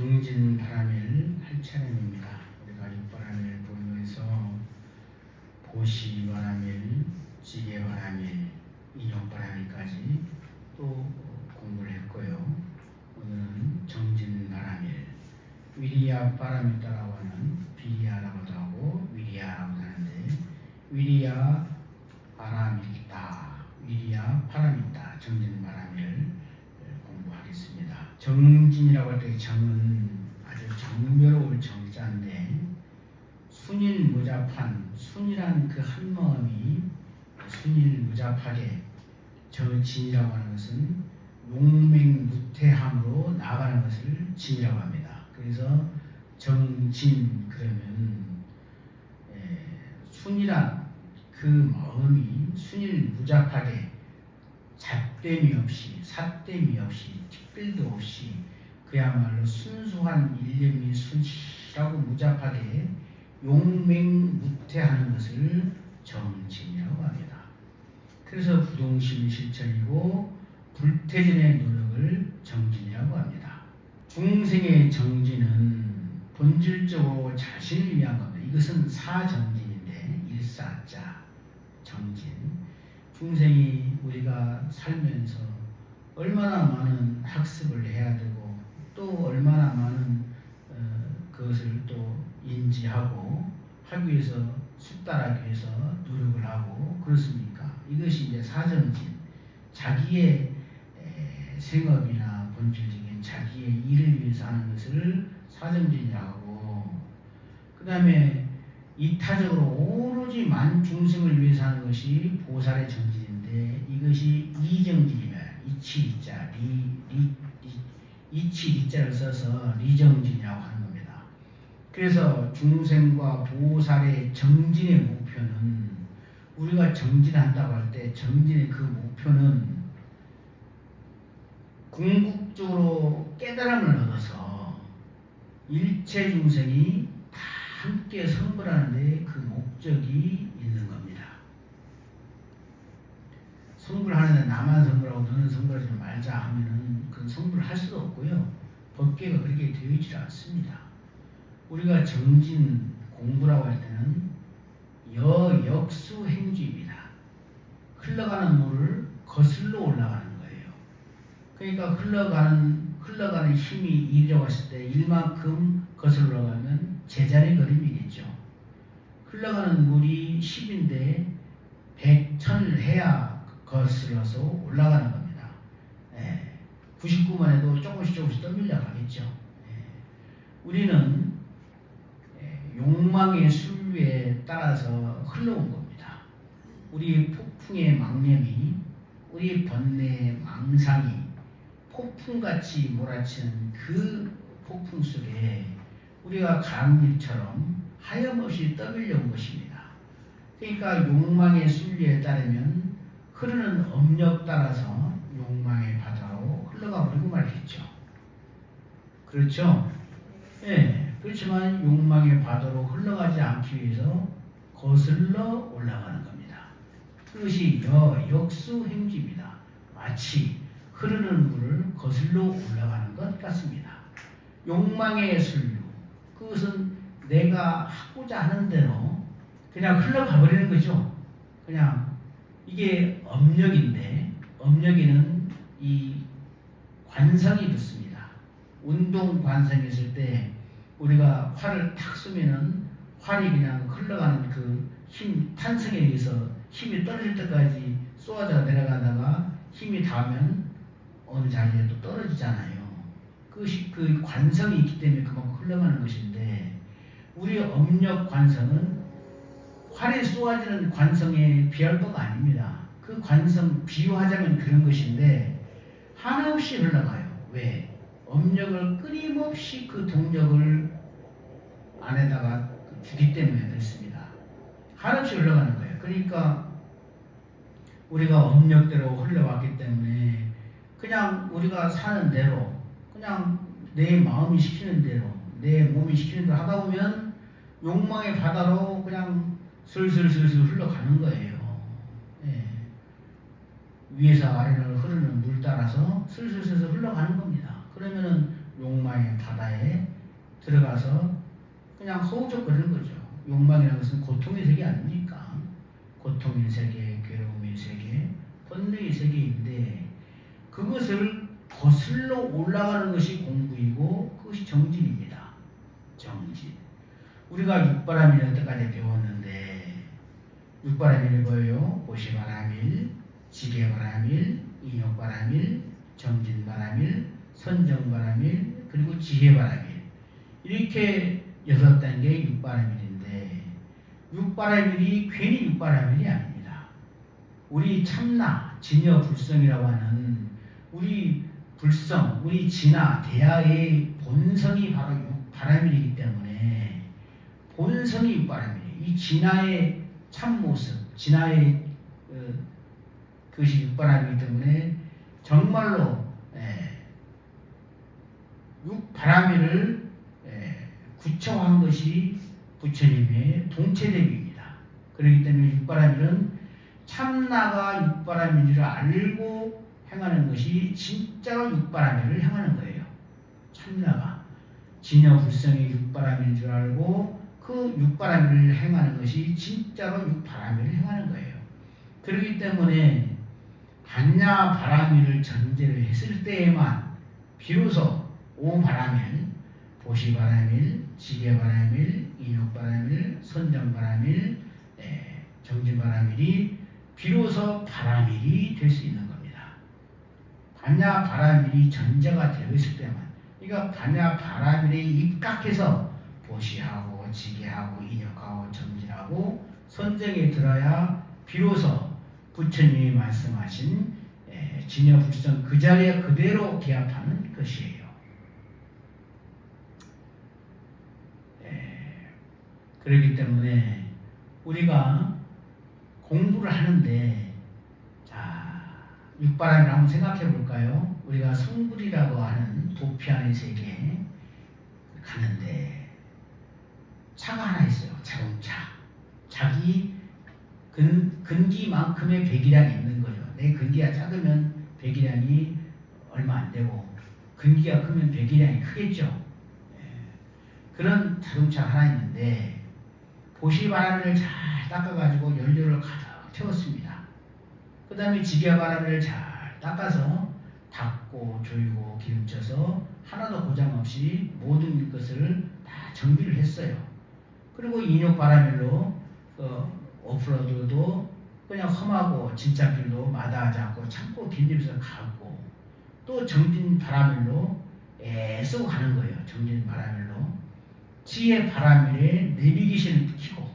정진바람일 할 차례입니다. 우리가 육바람일 본문에서 보시바람일, 지게바람일, 인욕바람일까지 또 공부를 했고요. 오늘은 정진바람일, 위리야바람일다라고 하는 비리야라고도 하고 위리야라고도 하는데 위리야 바람일다, 위리야 바람일다, 정진바람일 공부하겠습니다. 정진이라고 할 때 정은 아주 정묘로울 정자인데 순일무잡한, 순이란 그 한마음이 순일무잡하게, 정진이라고 하는 것은 용맹무태함으로 나아가는 것을 진이라고 합니다. 그래서 정진 그러면 순이란 그 마음이 순일무잡하게 잣됨이 없이 삿됨이 없이 특별도 없이 그야말로 순수한 일념이 순실하고 무잡하게 용맹무태하는 것을 정진이라고 합니다. 그래서 부동심 실천이고 불태진의 노력을 정진이라고 합니다. 중생의 정진은 본질적으로 자신을 위한 겁니다. 이것은 사정진인데 일사자 정진. 중생이 우리가 살면서 얼마나 많은 학습을 해야 되고 또 얼마나 많은 그것을 또 인지하고 하기 위해서 숙달하기 위해서 노력을 하고 그렇습니까? 이것이 이제 사정진, 자기의 생업이나 본질적인 자기의 일을 위해서 하는 것을 사정진이라고 하고, 그 다음에 이타적으로 오로지 만중생을 위해서 하는 것이 보살의 정진인데 이것이 이정진이며 이치리자, 이치리자를 써서 리정진이라고 하는 겁니다. 그래서 중생과 보살의 정진의 목표는, 우리가 정진한다고 할 때 정진의 그 목표는 궁극적으로 깨달음을 얻어서 일체 중생이 다 함께 성불하는 데 그 목적이 있는 겁니다. 성불하는데 나만 성불하고 너는 성불하지 말자 하면은 그건 성불을 할 수도 없고요. 법계가 그렇게 되어 있지 않습니다. 우리가 정진 공부라고 할 때는 여역수 행주입니다. 흘러가는 물을 거슬러 올라가는 거예요. 그러니까 흘러가는 힘이 일이라고 했을 때 일만큼 거슬러 올라가면 제자리 걸음이겠죠. 흘러가는 물이 10인데 100천을 해야 거슬러서 올라가는 겁니다. 99만 해도 조금씩 떠밀려 가겠죠. 우리는 욕망의 순류에 따라서 흘러온 겁니다. 우리 폭풍의 망념이, 우리 번뇌의 망상이 폭풍같이 몰아치는 그 폭풍 속에 우리가 가랑잎처럼 하염없이 떠밀려온 것입니다. 그러니까 욕망의 순리에 따르면 흐르는 업력 따라서 욕망의 바다로 흘러가 버리고 말겠죠. 그렇죠? 그렇지만 욕망의 바다로 흘러가지 않기 위해서 거슬러 올라가는 겁니다. 그것이 역수 행지입니다. 마치 흐르는 물을 거슬러 올라가는 것 같습니다. 욕망의 순류, 그것은 내가 하고자 하는 대로 그냥 흘러가 버리는 거죠. 그냥 이게 업력인데, 업력에는 이 관성이 붙습니다. 운동 관성이 있을 때 우리가 활을 탁 쏘면은 활이 그냥 흘러가는 그 힘, 탄성에 의해서 힘이 떨어질 때까지 쏘아져 내려가다가 힘이 닿으면 어느 자리에 또 떨어지잖아요. 그것이 그 관성이 있기 때문에 그만큼 흘러가는 것인데, 우리 업력 관성은 활에 쏘아지는 관성에 비할 바가 아닙니다. 그 관성 비유하자면 그런 것인데 한없이 흘러가요. 왜? 업력을 끊임없이 그 동력을 안에다가 주기 때문에 그렇습니다. 한없이 흘러가는 거예요. 그러니까 우리가 업력대로 흘러왔기 때문에 그냥 우리가 사는 대로, 그냥 내 마음이 시키는 대로, 내 몸이 시키는 대로 하다 보면 욕망의 바다로 그냥 슬슬 흘러가는 거예요. 위에서 아래로 흐르는 물 따라서 슬슬 흘러가는 겁니다. 그러면은 욕망의 바다에 들어가서 그냥 허우적거리는 거죠. 욕망이라는 것은 고통의 세계 아닙니까? 고통의 세계, 괴로움의 세계, 번뇌의 세계인데 그것을 거슬러 올라가는 것이 공부이고 그것이 정진입니다. 정진. 우리가 육바람일 여태까지 배웠는데 육바람일이 뭐예요? 보시바람일, 지게바람일, 인욕바람일, 정진바람일, 선정바람일, 그리고 지혜바람일. 이렇게 6단계의 육바람일인데 육바람일이 괜히 육바람일이 아닙니다. 우리 참나, 진여, 불성이라고 하는 우리 불성, 우리 진화, 대하의 본성이 바로 육바람일이기 때문에 본성이 육바람일이에요. 이 진화의 참모습, 진화의 그것이 육바람이기 때문에 정말로 육바람일을 구체화한 것이 부처님의 동체대비입니다. 그렇기 때문에 육바람일은 참나가 육바람일을 알고 행하는 것이 진짜로 육바람일을 행하는 거예요. 참나가 진여 불성의 육바람일인 줄 알고 그 육바람일을 행하는 것이 진짜로 육바람일을 행하는 거예요. 그렇기 때문에 반야 바람일을 전제를 했을 때에만 비로소 오바람일, 보시바람일, 지게바람일, 인욕바람일, 선정바람일, 정진바람일이 비로소 바람일이 될 수 있는 겁니다. 반야 바람일이 전제가 되어 있을 때만, 그러니까 반야 바람일에 입각해서 보시하고 지게하고 인욕하고 정진하고 선정에 들어야 비로소 부처님이 말씀하신 진여 불성 그 자리에 그대로 기합하는 것이에요. 그렇기 때문에 우리가 공부를 하는데 자 육바람을 한번 생각해 볼까요? 우리가 성불이라고 하는 도피 안의 세계에 가는데 차가 하나 있어요. 자동차. 자기 근기만큼의 배기량이 있는 거죠. 내 근기가 작으면 배기량이 얼마 안 되고 근기가 크면 배기량이 크겠죠. 그런 자동차 하나 있는데 보시바람을 잘 닦아가지고 연료를 가득 채웠습니다. 그 다음에 지게바람을 잘 닦아서 닦고 조이고 기름쳐서 하나도 고장 없이 모든 것을 다 정비를 했어요. 그리고 인욕바람일로 오프로드도 그냥 험하고 진짜길도 마다하지 않고 참고 견디면서 가고 또 정진바람일로 애쓰고 가는 거예요. 정진바람일로 지혜 바람일에 내비기신을 켜고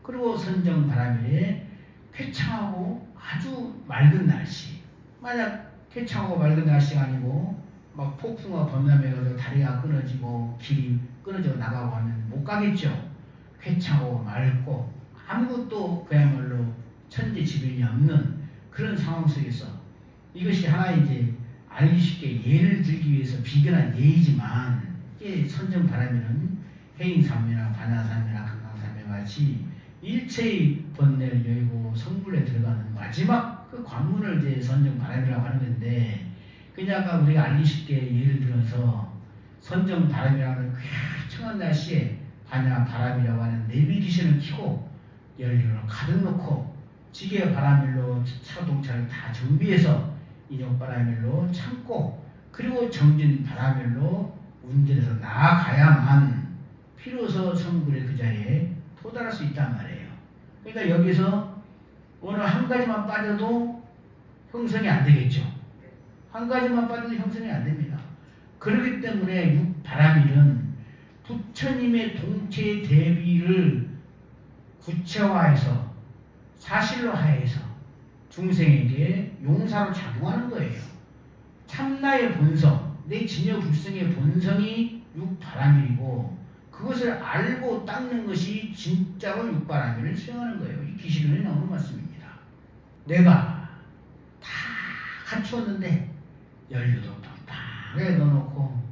그리고 선정 바람일에 쾌창하고 아주 맑은 날씨 만약 쾌창하고 맑은 날씨가 아니고 막 폭풍과 범람해가지고 다리가 끊어지고 길이 끊어져 나가고 하면 못 가겠죠. 쾌창하고 맑고 아무것도 그야말로 천지지변이 없는 그런 상황 속에서 이것이 하나의 이제 알기 쉽게 예를 들기 위해서 비견한 예이지만 이게 선정바람에는 해인삼매나 반야삼매나 금강삼매 같이 일체의 번뇌를 열고 성불에 들어가는 마지막 그 관문을 이제 선정바람이라고 하는 건데 그냥 아까 우리가 알기 쉽게 예를 들어서 선정바람이라는 쾌청한 날씨에 반야바람이라고 하는 내비기신을 켜고 연료를 가득 넣고 지게 바람일로 자동차를 다 정비해서 인욕바람일로 참고 그리고 정진 바람일로 운전해서 나아가야만 비로소 성불의 그 자리에 도달할 수 있단 말이에요. 그러니까 여기서 어느 한 가지만 빠져도 형성이 안 되겠죠. 한 가지만 빠져도 형성이 안 됩니다. 그렇기 때문에 육바람일은 부처님의 동체 대비를 구체화해서 사실로 하여서 중생에게 용사로 작용하는 거예요. 참나의 본성, 내 진여 불성의 본성이 육바람일이고 그것을 알고 닦는 것이 진짜로 육바람일을 수행하는 거예요. 이 기시론에 나오는 말씀입니다. 내가 다 갖추었는데 연료도 빵빵하게 넣어놓고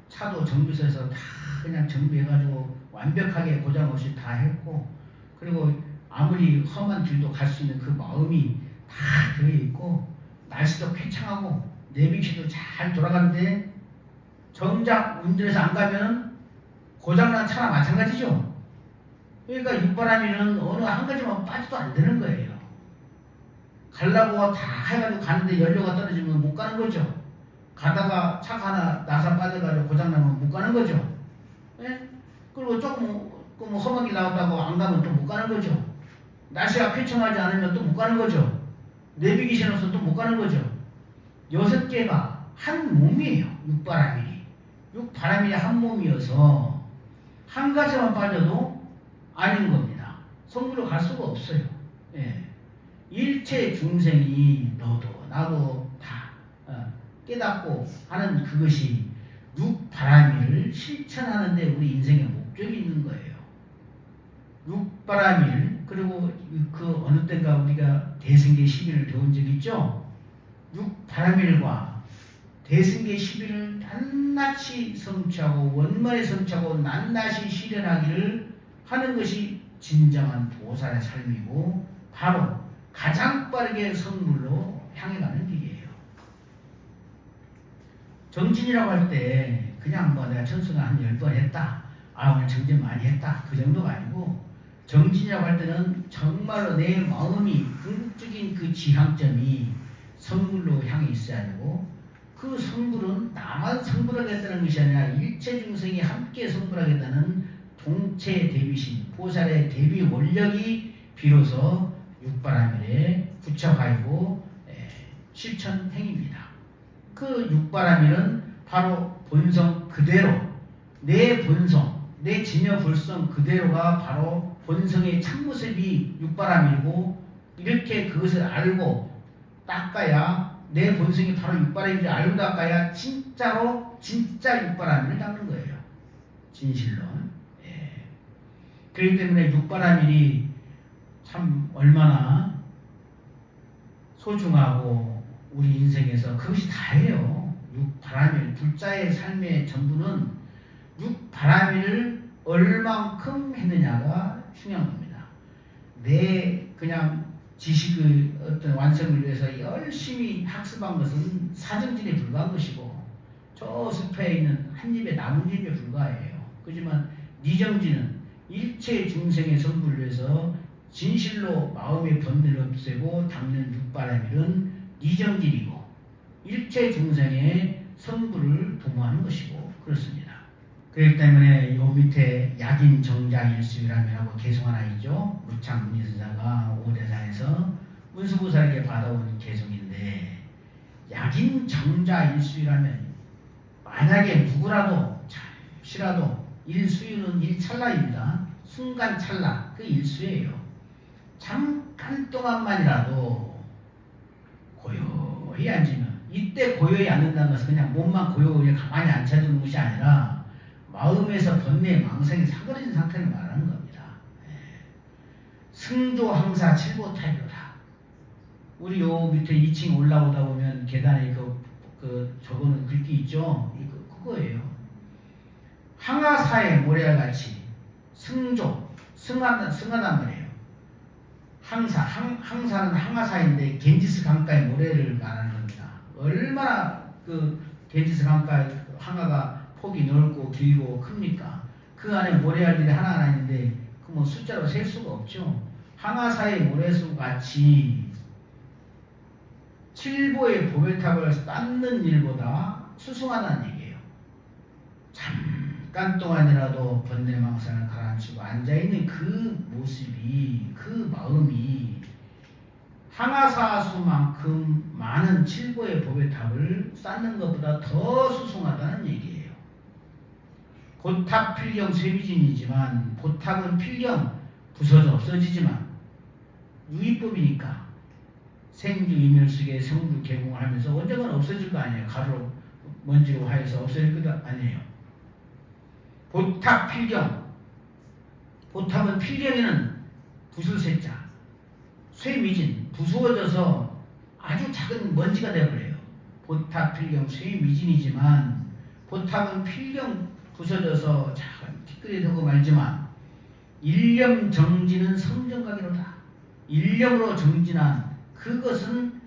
차도 정비소에서 다 그냥 정비해가지고 완벽하게 고장 없이 다 했고 그리고 아무리 험한 길도 갈 수 있는 그 마음이 다 들어있고 날씨도 쾌청하고 내비키도 잘 돌아가는데 정작 운전해서 안 가면 고장난 차나 마찬가지죠. 그러니까 육바람이는 어느 한 가지만 빠져도 안 되는 거예요. 가려고 다 해가지고 가는데 연료가 떨어지면 못 가는 거죠. 가다가 차 하나 나사 빠져가지고 고장나면 못 가는 거죠. 예? 그리고 조금 뭐 험한 길 나왔다고 안 가면 또 못 가는 거죠. 날씨가 쾌청하지 않으면 또 못 가는 거죠. 내비게이션으로서 또 못 가는 거죠. 6개가 한 몸이에요. 육바람이. 육바람이 한 몸이어서 한 가지만 빠져도 아닌 겁니다. 성부로 갈 수가 없어요. 예. 일체 중생이 너도 나도 다 깨닫고 하는 그것이 육바람일을 실천하는 데 우리 인생의 목적이 있는 거예요. 육바람일, 그리고 그 어느 때인가 우리가 대승계 10일을 배운 적 있죠? 육바람일과 대승계 10일을 낱낱이 성취하고 원만히 성취하고 낱낱이 실현하기를 하는 것이 진정한 보살의 삶이고 바로 가장 빠르게 성불로 향해가는 길이에요. 정진이라고 할 때 그냥 뭐 내가 천수가 한 10번 했다, 오늘 정진 많이 했다, 그 정도가 아니고, 정진이라고 할 때는 정말로 내 마음이 궁극적인 그 지향점이 성불로 향해 있어야 되고, 그 성불은 나만 성불하겠다는 것이 아니라 일체 중생이 함께 성불하겠다는 동체 대비심, 보살의 대비 원력이 비로소 육바람일의 구체화이고 실천 행위입니다. 그 육바람일은 바로 본성 그대로, 내 본성, 내 진여 불성 그대로가 바로 본성의 참모습이 육바람일이고, 이렇게 그것을 알고 닦아야, 내 본성이 바로 육바람일을 알고 닦아야 진짜로 진짜 육바람일을 닦는 거예요. 진실로. 예. 그렇기 때문에 육바람일이 참 얼마나 소중하고 우리 인생에서 그것이 다예요. 육바람일, 불자의 삶의 전부는 육바람일을 얼만큼 했느냐가 중요한 겁니다. 내 그냥 지식의 어떤 완성을 위해서 열심히 학습한 것은 사정진에 불과한 것이고, 저 숲에 있는 한 입의 나뭇잎에 불과해요. 그렇지만 니정진은 일체 중생의 성불을 위해서 진실로 마음의 번뇌를 없애고 닦는 육바람일은 니정진이고 일체 중생의 성불을 도모하는 것이고 그렇습니다. 그렇기 때문에 요 밑에 약인 정자 일수이라고 개송 하나 있죠. 무창 문희선사가 오대산에서 문수보살에게 받아온 개송인데, 약인 정자 일수이라면 만약에 누구라도 잠시라도, 일수유는 일찰나입니다. 순간 찰나, 그 일수예요. 잠깐 동안만이라도 고요히 앉으면, 이때 고요히 앉는다는 것은 그냥 몸만 고요히 가만히 앉혀두는 것이 아니라 마음에서 번뇌 망상이 사그러진 상태를 말하는 겁니다. 승조 항사 칠보타이로다. 우리 요 밑에 2층 올라오다 보면 계단에 그 적어놓은 글귀 있죠? 그거예요. 항하사의 모래알같이 승조, 승하단 말이에요. 항사는 항하사인데 겐지스 강가의 모래를 말하는 겁니다. 얼마나 그 겐지스 강가의 항하가 폭이 넓고 길고 큽니까? 그 안에 모래알들이 하나하나 있는데 그 뭐 숫자로 셀 수가 없죠. 항하사의 모래수 같이 칠보의 보배탑을 쌓는 일보다 수승하다는 얘기예요. 잠깐 동안이라도 번뇌망상을 가라앉히고 앉아있는 그 모습이, 그 마음이 항하사수만큼 많은 칠보의 보배탑을 쌓는 것보다 더 수승하다는 얘기예요. 보탑 필경 쇠비진이지만, 보탑은 필경 부서져 없어지지만 유의법이니까 생주 이멸수계 성주 개공을 하면서 언젠가는 없어질 거 아니에요. 가루로 먼지로 하여서 없어질 거 아니에요. 보탑 필경, 보탑은 필경에는 부술세자, 쇠미진, 부수어져서 아주 작은 먼지가 되어버려요. 보탑 필경 쇠미진이지만 보탑은 필경 부서져서 작은 티끌이 되고 말지만 일념 정진은 성정각이로다. 일념으로 정진한 그것은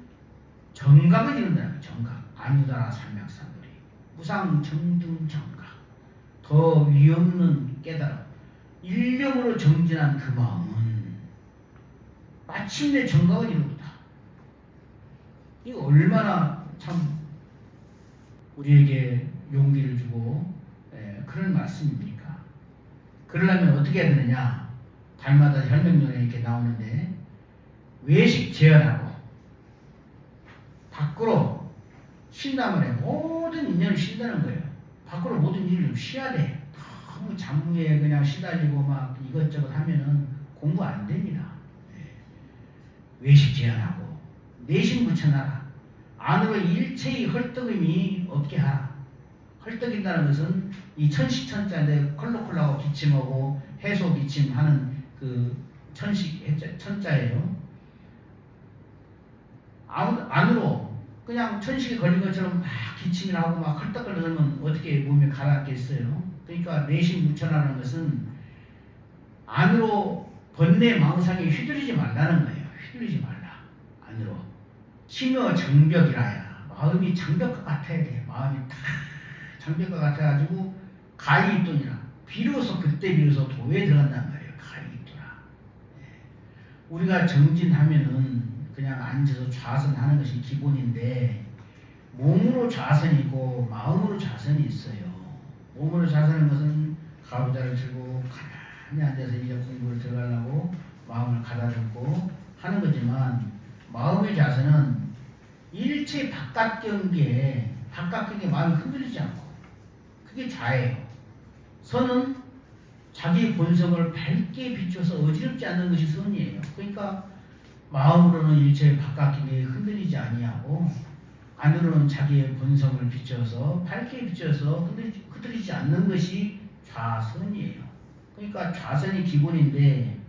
정각을 이룬다는 거예요. 정각. 아누다라 삼맥산돌이 무상 정등 정각. 더 위없는 깨달음, 일념으로 정진한 그 마음은 마침내 정각을 이루다. 이거 얼마나 참 우리에게 용기를 주고 그런 말씀입니까? 그러려면 어떻게 해야 되느냐? 달마다 혈명론에 이렇게 나오는데 외식 제한하고 밖으로 쉰다면 해. 모든 인연을 쉰다는 거예요. 밖으로 모든 일을 좀 쉬어야 돼. 너무 잡무에 그냥 시달리고 막 이것저것 하면은 공부 안 됩니다. 외식 제한하고 내심 붙여놔라. 안으로 일체의 헐떡임이 없게 하라. 헐떡인다는 것은 이 천식천자인데 컬러컬러하고 기침하고 해소 기침하는 그 천식 천자예요. 안으로 그냥 천식에 걸린 것처럼 막 기침을 하고 막 헐떡거리면 어떻게 몸이 가라앉겠어요? 그러니까 내심 묻혀나는 것은 안으로 번뇌 망상에 휘둘리지 말라는 거예요. 휘둘리지 말라. 안으로. 심여 장벽이라야. 마음이 장벽과 같아야 돼. 마음이 다 장벽과 같아가지고 가히있도니라. 비로소 그때 비로소 도에 들어간단 말이에요. 가히있도라. 우리가 정진하면은 그냥 앉아서 좌선하는 것이 기본인데 몸으로 좌선이고 마음으로 좌선이 있어요. 몸으로 좌선하는 것은 가부좌를 들고 가만히 앉아서 이제 공부를 들어가려고 마음을 가다듬고 하는 거지만 마음의 좌선은 일체 바깥 경계에 마음이 흔들리지 않고 그게 좌예요. 선은 자기 본성을 밝게 비춰서 어지럽지 않는 것이 선이에요. 그러니까 마음으로는 일체 바깥 경계에 흔들리지 아니하고 안으로는 자기의 본성을 비춰서 밝게 비춰서 흔들리지 않는 것이 좌선이에요. 그러니까 좌선이 기본인데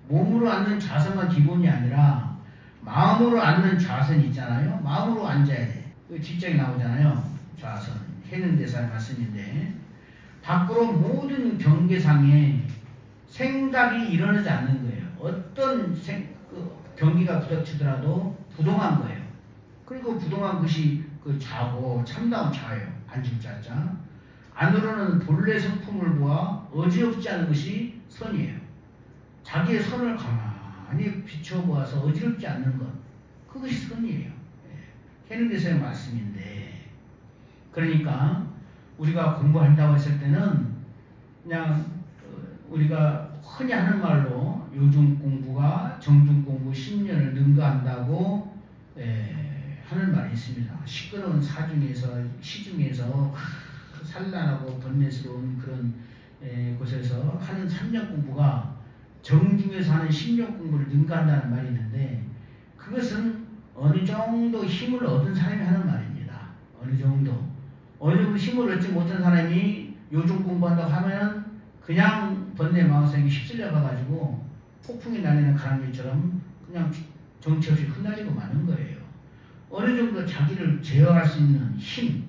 몸으로 앉는 좌선만 기본이 아니라 마음으로 앉는 좌선이 있잖아요. 마음으로 앉아야 돼. 뒷장에 나오잖아요. 좌선. 해능대사의 말씀인데 밖으로 모든 경계상에 생각이 일어나지 않는 거예요. 어떤 경기가 부닥치더라도 부동한 거예요. 그리고 부동한 것이 그 좌고 참다운 좌예요. 앉을 좌자. 안으로는 본래 성품을 보아 어지럽지 않은 것이 선이에요. 자기의 선을 가만히 비춰보아서 어지럽지 않는 것. 그것이 선이에요. 해능대사의 말씀인데 그러니까 우리가 공부한다고 했을 때는 그냥 우리가 흔히 하는 말로 요중 공부가 정중 공부 10년을 능가한다고 하는 말이 있습니다. 시끄러운 시중에서 산란하고 번뇌스러운 그런 곳에서 하는 3년 공부가 정중에서 하는 10년 공부를 능가한다는 말이 있는데 그것은 어느 정도 힘을 얻은 사람이 하는 말입니다. 어느 정도 힘을 얻지 못한 사람이 요중 공부한다고 하면 그냥 번뇌 마음속에 휩쓸려 가가지고 폭풍이 날리는 가랑비처럼 그냥 정처없이 흩날리고 마는 거예요. 어느 정도 자기를 제어할 수 있는 힘,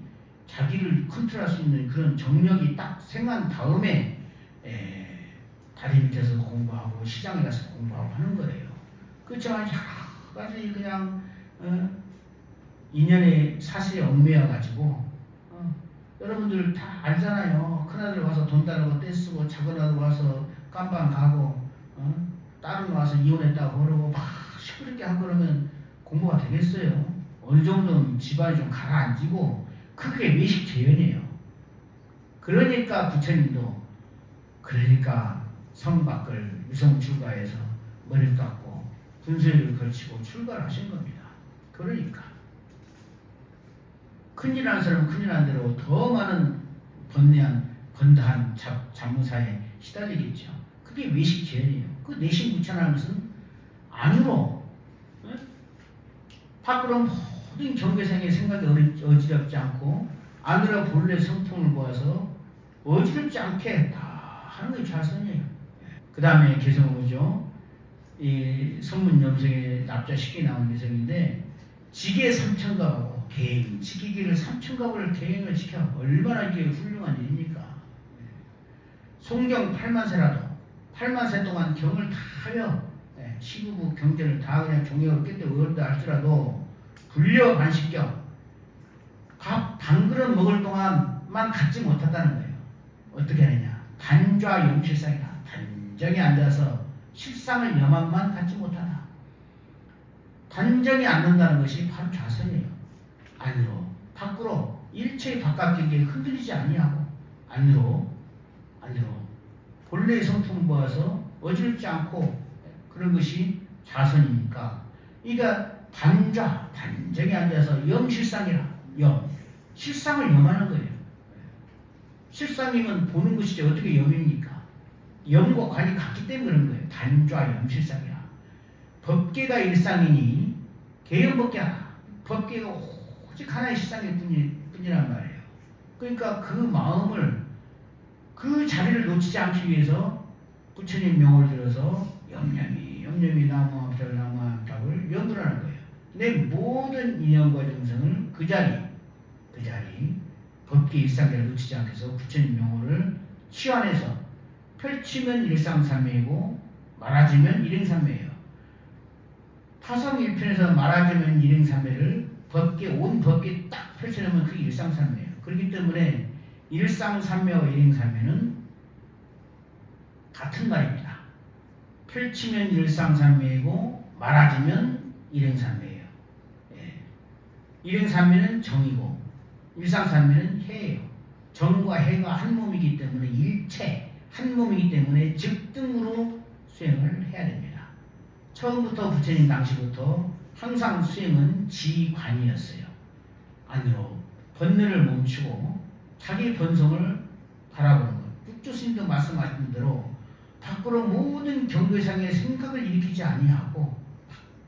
자기를 컨트롤할 수 있는 그런 정력이 딱 생긴 다음에 다리 밑에서 공부하고 시장에 가서 공부하고 하는 거예요. 그렇지만 여러 가지 그냥 인연의 사실에 얽매여가지고 여러분들 다 알잖아요. 큰아들 와서 돈 달라고 떼쓰고 작은아들 와서 깜방 가고 딸은 와서 이혼했다고 그러고 막 시끄럽게 하고 그러면 공부가 되겠어요. 어느 정도는 집안이 좀 가라앉히고 그게 외식 재현이에요. 그러니까 부처님도 성 밖을 유성 출가해서 머리를 깎고 분수를 걸치고 출가를 하신 겁니다. 그러니까 큰일 나는 사람은 큰일 난 대로 더 많은 번다한 잡무사에 시달리겠죠. 그게 외식 재현이에요. 그 내심 부처라는 것은 안으로 밖으로 모든 경계상의 생각이 어지럽지 않고 안으로 본래 성품을 보아서 어지럽지 않게 다 하는 게 좌선이에요. 그 다음에 개성을 보죠. 이 선문염성의 납자 쉽게 나온 개성인데 지계 삼천갑하고 개인, 지기기를 삼천갑을 개인을 지켜 얼마나 이게 훌륭한 일입니까? 송경 8만세라도 8만세 동안 경을 다 하여 시부부 경전을 다 그냥 종이로 깼다 어른다 할지라도 불려 반식경 밥 단 그릇 먹을 동안만 갖지 못했다는 거예요. 어떻게 하느냐? 단좌 염실상이라. 단정히 앉아서 실상을 염함만 갖지 못하다. 단정히 앉는다는 것이 바로 좌선이에요. 안으로, 밖으로, 일체의 바깥경계에 흔들리지 아니하고 안으로 본래의 성품을 모아서 어지럽지 않고 그런 것이 좌선이니까. 그러니까 단좌, 단정히 앉아서 염실상이라. 실상을 염하는 거예요. 실상이면 보는 것이지 어떻게 염입니까? 염과 관이 같기 때문에 그런 거예요. 단좌 염실상이라. 법계가 일상이니 개연법계하라. 법계가 오직 하나의 실상일 뿐이란 말이에요. 그러니까 그 마음을, 그 자리를 놓치지 않기 위해서 부처님 명을 들어서 염념이 나무함탑을 염두라는 거예요. 내 모든 인연과 정성을 그 자리 법계 일상계를 놓치지 않게 해서 부처님 명호를 치환해서 펼치면 일상삼매이고 말아주면 일행삼매예요. 타성일편에서 말아주면 일행삼매를 온 법계 딱 펼쳐놓으면 그게 일상삼매예요. 그렇기 때문에 일상삼매와 일행삼매는 같은 말입니다. 펼치면 일상삼매이고 말아주면 일행삼매예요. 일행삼매는 정이고 일상삼매는 해예요. 정과 해가 한 몸이기 때문에 일체 한 몸이기 때문에 즉등으로 수행을 해야 됩니다. 처음부터 부처님 당시부터 항상 수행은 지관이었어요. 안으로 번뇌를 멈추고 자기 본성을 바라보는 것. 육조스님도 말씀하신 대로 밖으로 모든 경계상의 생각을 일으키지 아니하고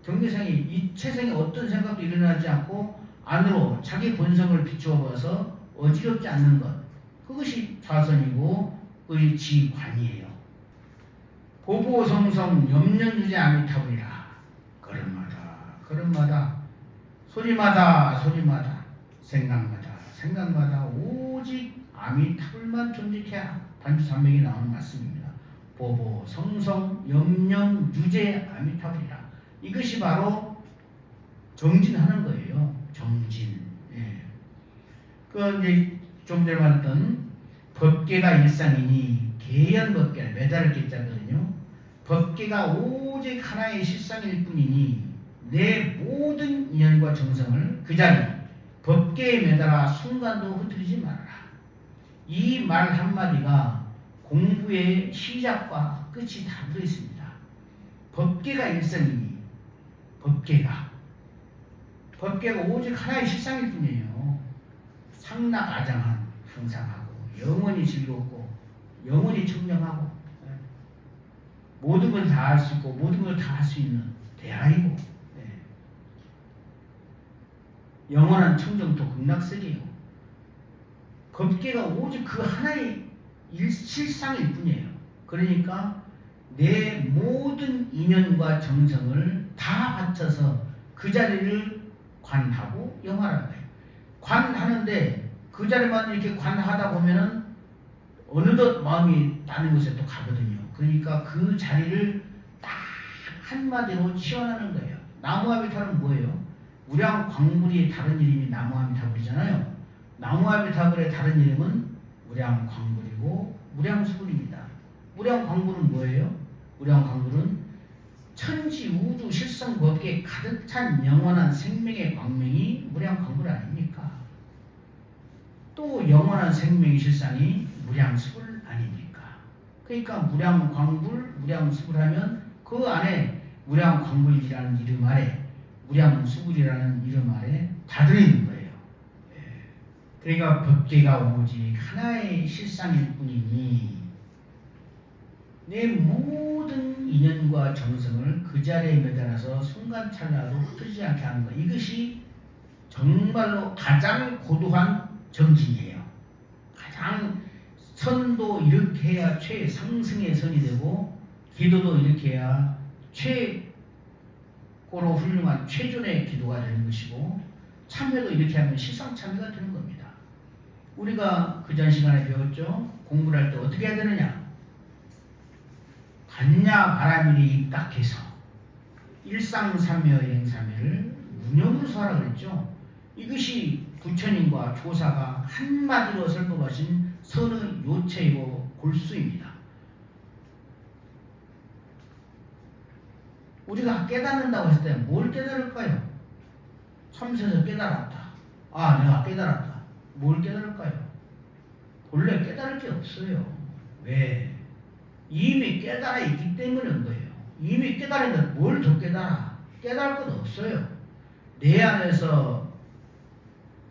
경계상의 이체상의 어떤 생각도 일어나지 않고 안으로 자기 본성을 비추어 봐서 어지럽지 않는 것. 그것이 좌선이고 그것이 지관이에요. 보보성성 염려주제 아미타불이라. 걸음마다 소리마다 생각마다 오직 아미타불만 존재해야 반주산맥이 나오는 말씀입니다. 보보성성 염려주제 아미타불이라. 이것이 바로 정진하는 거예요. 정진. 이제 좀 전에 말했던 법계가 일상이니 개연법계, 매달을 계자거든요. 법계가 오직 하나의 실상일 뿐이니 내 모든 인연과 정성을 그 자리 법계에 매달아 순간도 흐트리지 말아라. 이 말 한마디가 공부의 시작과 끝이 다 들어있습니다. 법계가 일상이니 법계가 오직 하나의 실상일 뿐이에요. 상락아장한 항상 하고 영원히 즐겁고 영원히 청정하고 모든 걸 다 할 수 있고 모든 걸 다 할 수 있는 대하이고 영원한 청정도 극락세계이고 법계가 오직 그 하나의 실상일 뿐이에요. 그러니까 내 모든 인연과 정성을 다 바쳐서 그 자리를 관하고 영화라는 거예요. 관하는데 그 자리만 이렇게 관하다 보면은 어느덧 마음이 다른 곳에 또 가거든요. 그러니까 그 자리를 딱 한마디로 치환하는 거예요. 나무아미타불은 뭐예요? 무량광불이 다른 이름이 나무아미타불이잖아요. 나무아미타불의 다른 이름은 무량광불이고 무량수불입니다. 무량광불은 뭐예요? 무량광불은 천지 우주 실성 법계에 가득 찬 영원한 생명의 광명이 무량광불 아닙니까? 또 영원한 생명의 실상이 무량수불 아닙니까? 그러니까 무량광불, 무량수불하면 그 안에 무량광불이라는 이름 아래 무량수불이라는 이름 아래 다 들어있는 거예요. 그러니까 법계가 오직 하나의 실상일 뿐이니 내 모든 인연과 정성을 그 자리에 매달아서 순간찰나로 흩어지지 않게 하는 것. 이것이 정말로 가장 고도한 정진이에요. 가장 선도 이렇게 해야 최상승의 선이 되고 기도도 이렇게 해야 최고로 훌륭한 최존의 기도가 되는 것이고 참회도 이렇게 하면 실상참회가 되는 겁니다. 우리가 그전 시간에 배웠죠. 공부를 할 때 어떻게 해야 되느냐. 간야 바라밀이 입각해서 일상삼매와 일행삼매를 무념으로 하라 그랬죠. 이것이 부처님과 조사가 한마디로 설법하신 선의 큰 요체이고 골수입니다. 우리가 깨닫는다고 했을 때 뭘 깨달을까요? 참새에서 깨달았다. 아, 내가 깨달았다. 뭘 깨달을까요? 본래 깨달을 게 없어요. 왜? 이미 깨달아 있기 때문인 거예요. 이미 깨달으면 뭘 더 깨달아? 깨달을 건 없어요. 내 안에서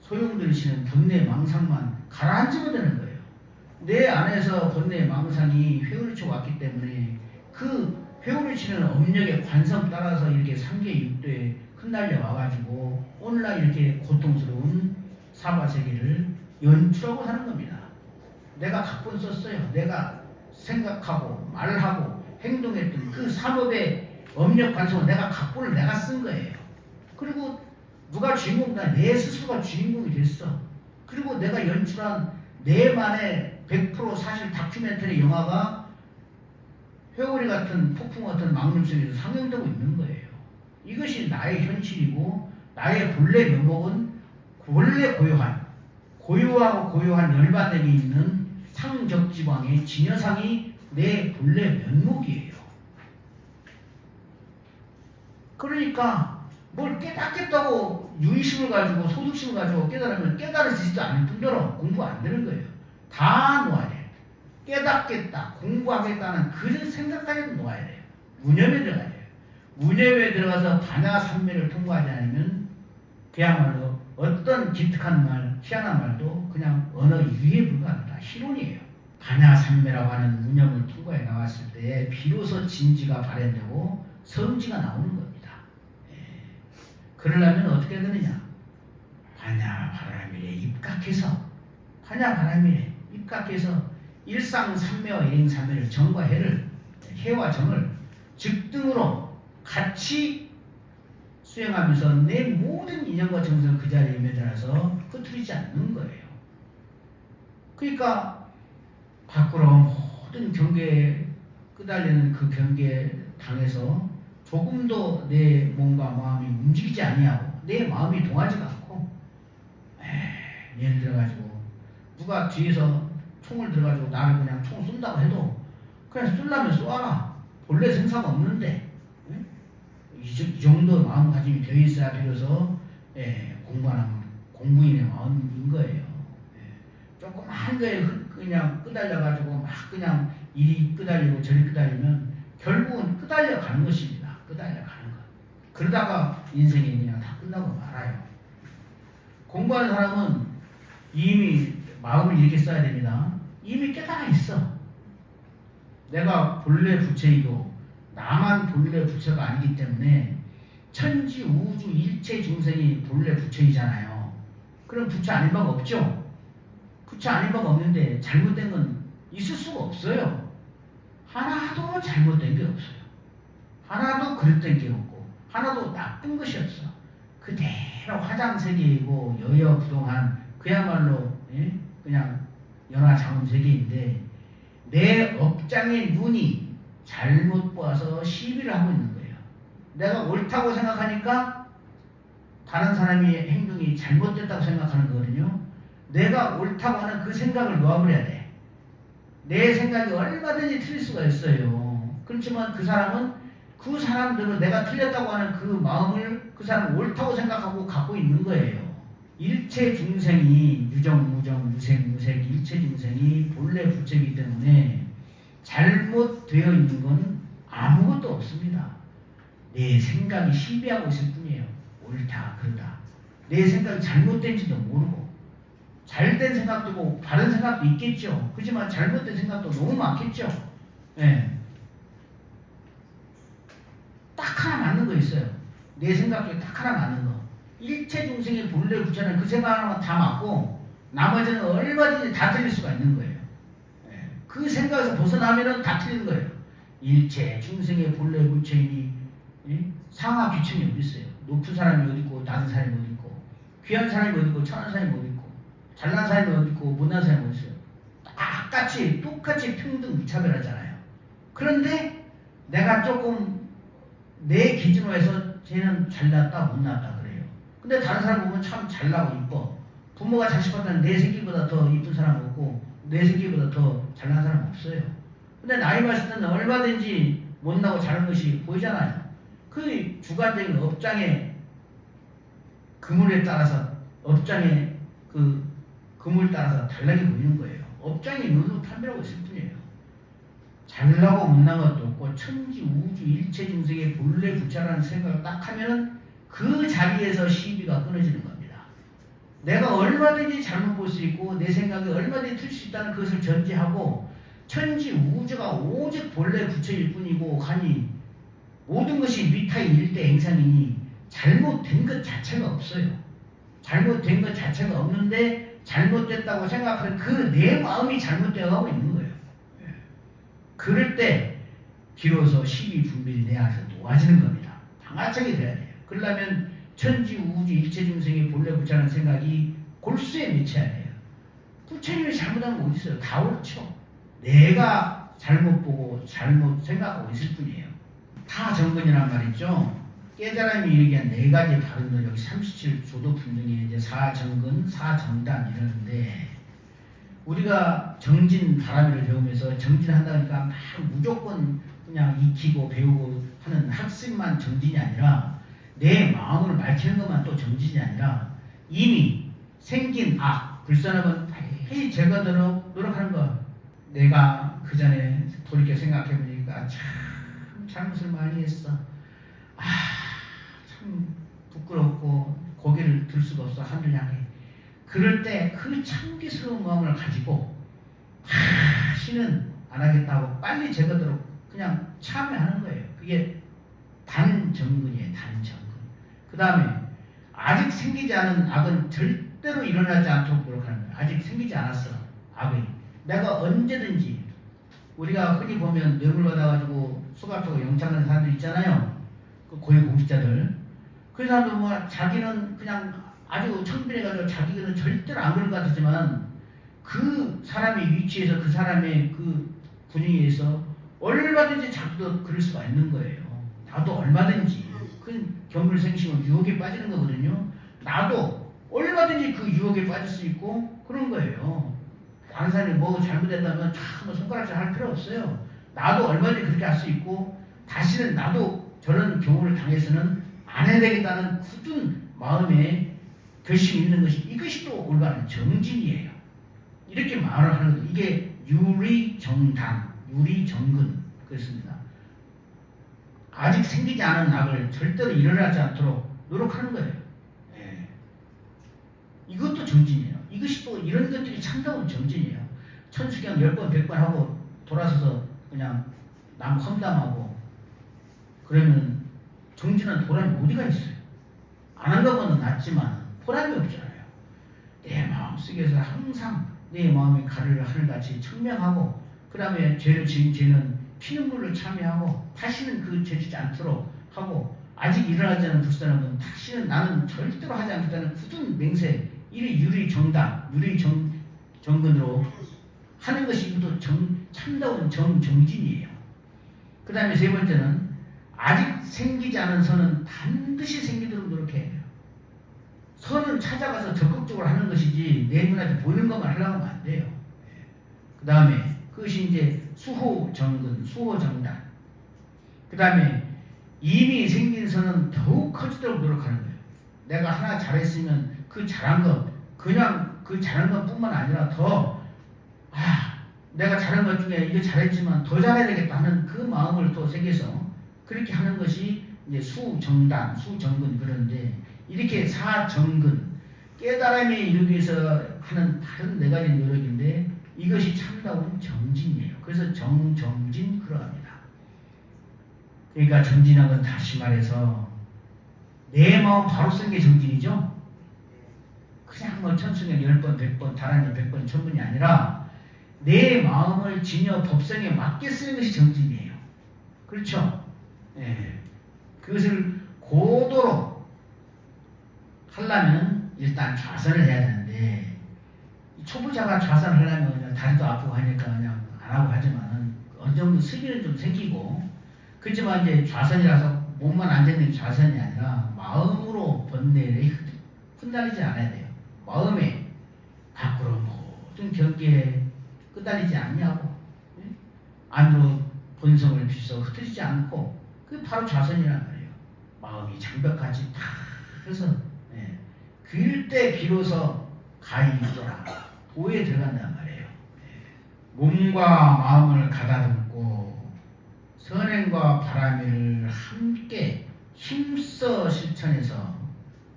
소용돌이치는 번뇌 망상만 가라앉으면 되는 거예요. 내 안에서 번뇌 망상이 회오리쳐 왔기 때문에 그 회오리치는 업력의 관성 따라서 이렇게 상계 육도에 흩날려 와가지고 오늘날 이렇게 고통스러운 사바세계를 연출하고 사는 겁니다. 내가 각본 썼어요. 내가 생각하고 말하고 행동했던 그 사법의 업력 관성을 내가 각본을 내가 쓴 거예요. 그리고 누가 주인공이다. 내 스스로가 주인공이 됐어. 그리고 내가 연출한 내만의 100% 사실 다큐멘터리 영화가 회오리 같은 폭풍 같은 망림 속에서 상영되고 있는 거예요. 이것이 나의 현실이고 나의 본래 면목은 본래 고요하고 고요한 열반력이 있는 상적지방의 진여상이 내 본래 면목이에요. 그러니까 뭘 깨닫겠다고 유의심을 가지고 소득심을 가지고 깨달으면 깨달아지지도 않을 뿐더러 공부가 안 되는 거예요. 다 놓아야 돼요. 깨닫겠다, 공부하겠다는 그 생각까지도 놓아야 돼요. 무념에 들어가야 돼요. 무념에 들어가서 반야삼매를 통과하지 않으면 그야말로 어떤 기특한 말, 희한한 말도 그냥 언어 유희에 불과합니다. 희론이에요. 반야삼매라고 하는 무념을 통과해 나왔을 때 비로소 진지가 발현되고 성지가 나오는 겁니다. 그러려면 어떻게 되느냐? 반야바라밀에 입각해서 일상삼매와 일행삼매를 정과 해를 해와 정을 즉등으로 같이 수행하면서 내 모든 인연과 정성을 그 자리에 매달아서 흐트리지 않는 거예요. 그러니까 밖으로 모든 경계에 끄달리는 그 경계 당에서 조금도 내 몸과 마음이 움직이지 아니하고 내 마음이 동하지가 않고 예를 들어가지고 누가 뒤에서 총을 들어가지고 나를 그냥 총 쏜다고 해도 그냥 쏠라면 쏘아라. 본래 생사가 없는데 이 정도 마음가짐이 되어 있어야 비로소 공부하는 공부인의 마음인 거예요. 조그만 거에 그냥 끄달려가지고 막 그냥 이리 끄달리고 저리 끄달리면 결국은 끄달려 가는 것입니다. 끄달려 가는 것. 그러다가 인생이 그냥 다 끝나고 말아요. 공부하는 사람은 이미 마음을 이렇게 써야 됩니다. 이미 깨달아 있어. 내가 본래 부처이고 나만 본래 부처가 아니기 때문에 천지 우주 일체 중생이 본래 부처이잖아요. 그럼 부처 아닌 바가 없죠? 부처 아닌 바가 없는데 잘못된 건 있을 수가 없어요. 하나도 잘못된 게 없어요. 하나도 그릇된 게 없고 하나도 나쁜 것이 없어. 그대로 화장세계이고 여여부동한 그야말로 그냥 연화장엄세계인데 내 업장의 눈이 잘못 보아서 시비를 하고 있는 거예요. 내가 옳다고 생각하니까 다른 사람의 행동이 잘못됐다고 생각하는 거거든요. 내가 옳다고 하는 그 생각을 놓아버려야 돼. 내 생각이 얼마든지 틀릴 수가 있어요. 그렇지만 그 사람은 그 사람들은 내가 틀렸다고 하는 그 마음을 그 사람은 옳다고 생각하고 갖고 있는 거예요. 일체 중생이 유정, 무정, 유생, 무색 일체 중생이 본래 부처이기 때문에 잘못되어 있는 건 아무것도 없습니다. 내 생각이 시비하고 있을 뿐이에요. 옳다, 그러다. 내 생각이 잘못된지도 모르고 잘된 생각도 있고 바른 생각도 있겠죠. 그렇지만 잘못된 생각도 너무 많겠죠. 딱 하나 맞는 거 있어요. 내 생각 중에 딱 하나 맞는 거. 일체 중생의 본래 부처는 그 생각 하나만 다 맞고 나머지는 얼마든지 다 틀릴 수가 있는 거예요. 그 생각에서 벗어나면은 다 틀린 거예요. 일체 중생의 본래 부처이니 상하 귀천이 어디 있어요? 높은 사람이 어디 있고 낮은 사람이 어디 있고 귀한 사람이 어디 있고 천한 사람이 어디 있고 잘난 사람이 어디 있고 못난 사람이 어디 있어요? 똑같이 평등 무차별하잖아요. 그런데 내가 조금 내 기준으로 해서 쟤는 잘났다 못났다 그래요. 근데 다른 사람 보면 참 잘나고 이뻐. 부모가 자식 봤다는 내 새끼보다 더 이쁜 사람 없고 내 새끼보다 더 잘난 사람 없어요. 근데 나이 봤을 때는 얼마든지 못나고 잘한 것이 보이잖아요. 그 주관적인 업장의 그물에 따라서 업장의 그 그물 따라서 달라게 보이는 거예요. 업장이 눈으로 판별하고 있을 뿐이에요. 잘나고 못난 것도 없고 천지 우주 일체 중생의 본래 부처라는 생각을 딱 하면은 그 자리에서 시비가 끊어지는 겁니다. 내가 얼마든지 잘못 볼 수 있고 내 생각이 얼마든지 틀 수 있다는 것을 전제하고 천지 우주가 오직 본래 부처일 뿐이고 하니 모든 것이 미타의 일대 행상이니 잘못된 것 자체가 없어요. 잘못된 것 자체가 없는데 잘못됐다고 생각하는 그 내 마음이 잘못되어 가고 있는 거예요. 그럴 때 비로소 시비 분별이 내 안에서 놓아지는 겁니다. 방아차게 돼야 돼요. 그러려면 천지 우주 일체 중생의 본래 부처라는 생각이 골수에 미쳐야 돼요. 부처님이 잘못한 거 어디 있어요? 다 옳죠. 내가 잘못 보고 잘못 생각하고 있을 뿐이에요. 다 정근이란 말이죠. 깨달음이 얘기한 네 가지 바른 노력 37조도품 중에 이제 사정근, 사정단 이러는데 우리가 정진 바람이를 배우면서 정진한다니까 막 무조건 그냥 익히고 배우고 하는 학습만 정진이 아니라 내 마음을 밝히는 것만 또 정진이 아니라 이미 생긴 악, 불선악은 매일 제거하도록 노력하는 것. 내가 그 전에 돌이켜 생각해보니까 참 잘못을 많이 했어. 참 부끄럽고 고개를 들 수가 없어 하늘 향해. 그럴 때 그 참기스러운 마음을 가지고 다시는 안 하겠다고 빨리 제거도록 그냥 참여하는 거예요. 그게 단정근이에요. 단정근. 그 다음에 아직 생기지 않은 악은 절대로 일어나지 않도록 노력하는 거예요. 아직 생기지 않았어. 악이. 내가 언제든지 우리가 흔히 보면 뇌물 받아가지고 수갑 속에 영창하는 사람들 있잖아요. 그 고위 공직자들. 그 사람들 뭐 자기는 그냥 아주 청빈해가지고 자기는 절대로 안 그럴 것 같지만 그 사람의 위치에서 그 사람의 그 분위기에서 얼마든지 자기도 그럴 수가 있는 거예요. 나도 얼마든지 그 견물생심은 유혹에 빠지는 거거든요. 나도 얼마든지 그 유혹에 빠질 수 있고 그런 거예요. 다른 사람이 뭐 잘못했다면 참 손가락질 할 필요 없어요. 나도 얼마든지 그렇게 할 수 있고 다시는 나도 저런 경우를 당해서는 안 해야 되겠다는 굳은 마음에 결심이 있는 것이 이것이 또 올바른 정진이에요. 이렇게 말을 하는 거예요. 이게 유리정단, 유리정근 그렇습니다. 아직 생기지 않은 악을 절대로 일어나지 않도록 노력하는 거예요. 네. 이것도 정진이에요. 이것이 또 이런 것들이 참다운 정진이에요. 천수경 10번 100번 하고 돌아서서 그냥 남 험담하고 그러면 정진한 보람이 어디가 있어요? 안 한 것보다는 낫지만 보람이 없잖아요. 내 마음속에서 항상 내 마음의 가르를 하늘같이 청명하고 그 다음에 죄를 지은 죄는 피눈물을 참여하고 다시는 그 죄 짓지 않도록 하고 아직 일어나지 않은 불선함은 다시는 나는 절대로 하지 않겠다는 굳은 맹세 이리 유리정당, 유리정근으로 하는 것이 이것도 참다운 정진이에요. 그 다음에 세 번째는 아직 생기지 않은 선은 반드시 생기도록 노력해야 돼요. 선은 찾아가서 적극적으로 하는 것이지 내 눈앞에 보이는 것만 하려고 하면 안 돼요. 그 다음에 그것이 이제 수호정근, 수호정단. 그 다음에 이미 생긴 선은 더욱 커지도록 노력하는 거예요. 내가 하나 잘했으면 그 잘한 것, 그냥 그 잘한 것뿐만 아니라 더 내가 잘한 것 중에 이거 잘했지만 더 잘해야 되겠다 하는 그 마음을 또 새겨서 그렇게 하는 것이 이제 수정단, 수정근 그런데 이렇게 사정근 깨달음에 이르기 위해서 하는 다른 네 가지 노력인데 이것이 참다운 정진이에요. 그래서 정진 그러합니다. 그러니까 정진한 건 다시 말해서 내 마음 바로 쓴 게 정진이죠. 그냥 뭐 천수경 10번, 100번, 다란이 100번, 1000번이 아니라 내 마음을 진여 법성에 맞게 쓰는 것이 정진이에요. 그렇죠? 예. 그것을 고도로 하려면 일단 좌선을 해야 되는데 초보자가 좌선을 하려면 그냥 다리도 아프고 하니까 그냥 안 하고 하지만 어느 정도 스릴은 좀 생기고 그렇지만 이제 좌선이라서 몸만 앉아있는 좌선이 아니라 마음으로 번뇌에 흩날리지 않아야 돼요. 마음에 밖으로 모든 경계에 끄달리지 않냐고. 예? 안으로 본성을 비서 흩어지지 않고 그게 바로 자선이란 말이에요. 마음이 장벽까지 다 해서 예. 그일 때 비로소 가인이더라. 도에 들어간단 말이에요. 예. 몸과 마음을 가다듬고 선행과 바람을 함께 힘써 실천해서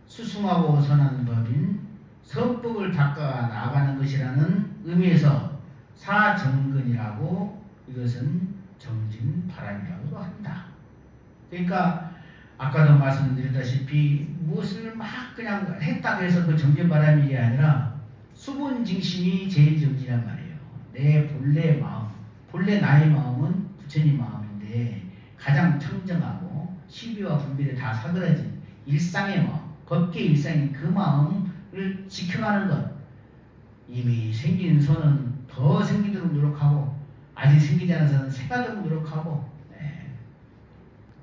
수승하고 선한 법인 선법을 닦아 나가는 것이라는 의미에서 사정근이라고 이것은 정진바람이라고도 한다. 그러니까 아까도 말씀드렸다시피 무엇을 막 그냥 했다고 해서 그 정진바람이 아니라 수본징심이 제일 정진한 말이에요. 내 본래 마음, 본래 나의 마음은 부처님 마음인데 가장 청정하고 시비와 분별에 다 사그라진 일상의 마음, 법계 일상인 그 마음을 지켜가는 것. 이미 생긴 선은 더 생기도록 노력하고 아직 생기지 않은 선은 생가도록 노력하고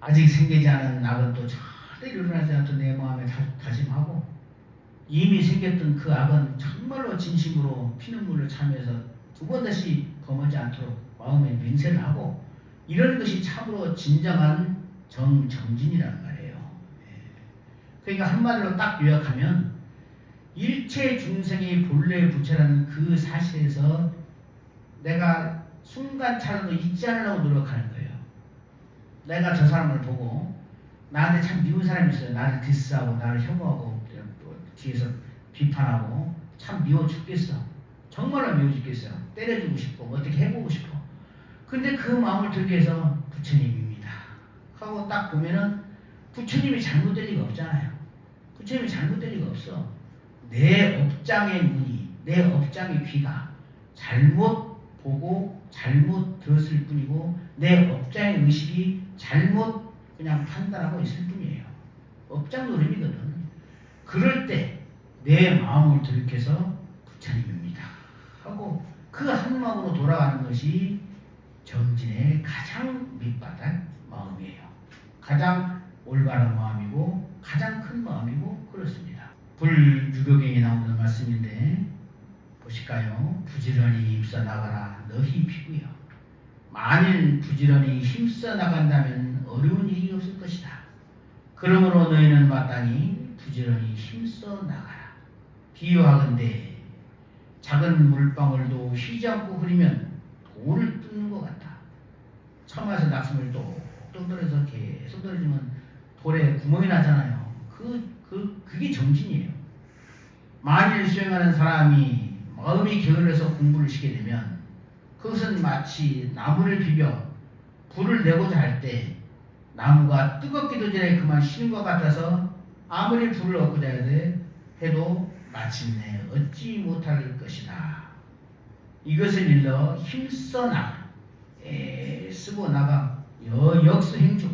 아직 생기지 않은 악은 또 절대 일어나지 않도록 내 마음에 다짐하고 이미 생겼던 그 악은 정말로 진심으로 피눈물을 참여해서 두 번 다시 범하지 않도록 마음에 맹세를 하고 이런 것이 참으로 진정한 정진이라는 말이에요. 그러니까 한마디로 딱 요약하면 일체 중생이 본래 부처라는 그 사실에서 내가 순간차라도 잊지 않으려고 노력하는 거예요. 내가 저 사람을 보고 나한테 참 미운 사람이 있어요. 나를 디스하고 나를 혐오하고 뒤에서 비판하고 참 미워 죽겠어. 정말로 미워 죽겠어요. 때려주고 싶고 어떻게 해보고 싶어. 근데 그 마음을 들기 위해서 부처님입니다 하고 딱 보면은 부처님이 잘못될 리가 없잖아요. 부처님이 잘못될 리가 없어. 내 업장의 눈이, 내 업장의 귀가 잘못 보고 잘못 들었을 뿐이고 내 업장의 의식이 잘못 그냥 판단하고 있을 뿐이에요. 업장 노름이거든. 그럴 때 내 마음을 들이켜서 부처님입니다 하고 그 한 마음으로 돌아가는 것이 정진의 가장 밑바닥 마음이에요. 가장 올바른 마음이고 가장 큰 마음이고 그렇습니다. 불유교경에 나오는 말씀인데 보실까요? 부지런히 입서 나가라 너희 피고요. 만일 부지런히 힘써 나간다면 어려운 일이 없을 것이다. 그러므로 너희는 마땅히 부지런히 힘써 나가라. 비유하건대 작은 물방울도 쉬지 않고 흐리면 돌을 뜯는 것 같다. 처마에서 낙심을 똑똑 떨어져서 계속 떨어지면 돌에 구멍이 나잖아요. 그게 정진이에요. 만일 수행하는 사람이 마음이 게을러서 공부를 쉬게 되면 그것은 마치 나무를 비벼 불을 내고자 할 때 나무가 뜨겁기도 전에 그만 쉬는 것 같아서 아무리 불을 얻고자 해도 마침내 얻지 못할 것이다. 이것을 일러 힘써 나가 애쓰고 나가 역수행주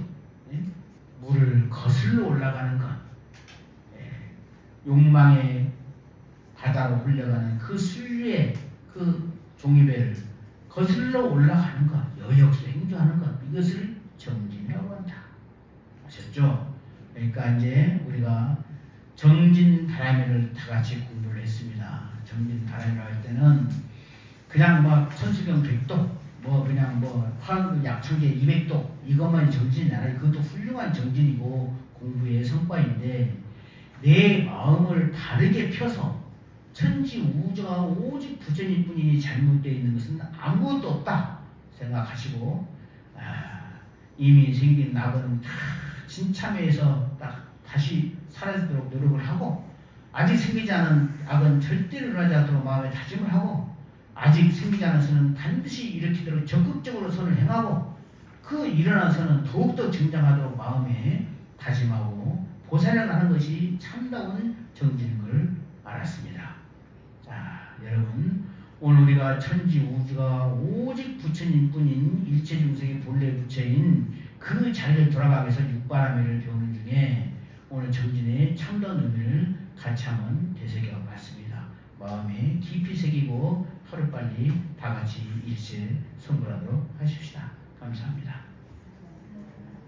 물을 거슬러 올라가는 것 욕망의 바다로 흘러가는 그 순류의 그 종이배를 거슬러 올라가는 것 여역수행주하는 것 이것을 정진이라고 한다. 아셨죠? 그러니까 이제 우리가 정진다라미를 다 같이 공부를 했습니다. 정진다라미라고 할 때는 그냥 뭐 천수경 100도 그냥 약천계 200도 이것만 정진이 아니라 그것도 훌륭한 정진이고 공부의 성과인데 내 마음을 바르게 펴서 천지 우주가 오직 부처님뿐이 잘못되어 있는 것은 아무것도 없다 생각하시고 이미 생긴 악은 다 진참해서 딱 다시 사라지도록 노력을 하고 아직 생기지 않은 악은 절대로 일어나지 않도록 마음에 다짐을 하고 아직 생기지 않은 선은 반드시 일으키도록 적극적으로 선을 행하고 그 일어난 선은 더욱더 증장하도록 마음에 다짐하고 보살을 하는 것이 참다운 정진인 걸 알았습니다. 자, 여러분 오늘 우리가 천지 우주가 오직 부처님뿐인 일체 중생의 본래 부처인 그 자리를 돌아가기 위해서 육바라밀을 배우는 중에 오늘 정진의 참다운 의미를 같이 한번 되새겨 봤습니다. 마음에 깊이 새기고 하루빨리 다 같이 일체 성불하도록 하십시다. 감사합니다.